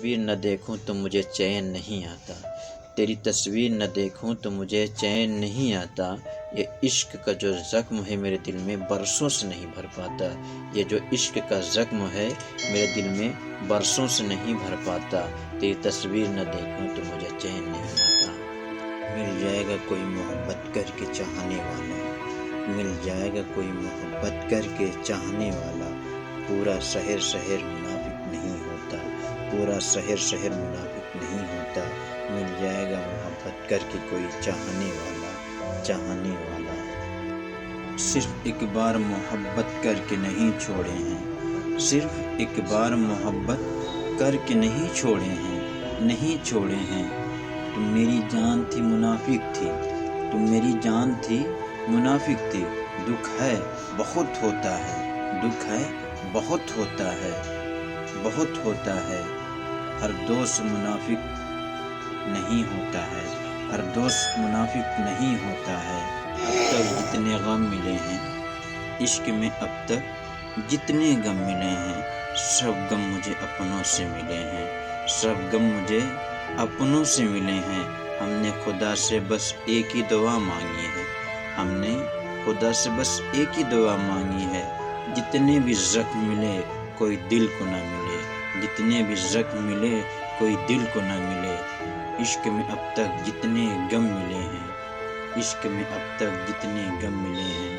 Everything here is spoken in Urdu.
تصویر نہ دیکھوں تو مجھے چین نہیں آتا، تیری تصویر نہ دیکھوں تو مجھے چین نہیں آتا، یہ عشق کا جو زخم ہے میرے دل میں برسوں سے نہیں بھر پاتا، یہ جو عشق کا زخم ہے میرے دل میں برسوں سے نہیں بھر پاتا، تیری تصویر نہ دیکھوں تو مجھے چین نہیں آتا۔ مل جائے گا کوئی محبت کر کے چاہنے والا، مل جائے گا کوئی محبت کر کے چاہنے والا، پورا شہر شہر منافق نہیں ہوتا، پورا شہر شہر منافق نہیں ہوتا، مل جائے گا محبت کر کے کوئی چاہنے والا، چاہنے والا۔ صرف ایک بار محبت کر کے نہیں چھوڑے ہیں، صرف ایک بار محبت کر کے نہیں چھوڑے ہیں، نہیں چھوڑے ہیں، تم میری جان تھی منافق تھی، تم میری جان تھی منافق تھی، دکھ ہے بہت ہوتا ہے، دکھ ہے بہت ہوتا ہے، بہت ہوتا ہے، ہر دوست منافق نہیں ہوتا ہے، ہر دوست منافق نہیں ہوتا ہے۔ اب تک جتنے غم ملے ہیں عشق میں، اب تک جتنے غم ملے ہیں، سب غم مجھے اپنوں سے ملے ہیں، سب غم مجھے اپنوں سے ملے ہیں۔ ہم نے خدا سے بس ایک ہی دعا مانگی ہے، ہم نے خدا سے بس ایک ہی دعا مانگی ہے، جتنے بھی زخم ملے کوئی دل کو نہ ملے، جتنے بھی زخم ملے کوئی دل کو نہ ملے۔ عشق میں اب تک جتنے غم ملے ہیں، عشق میں اب تک جتنے غم ملے ہیں،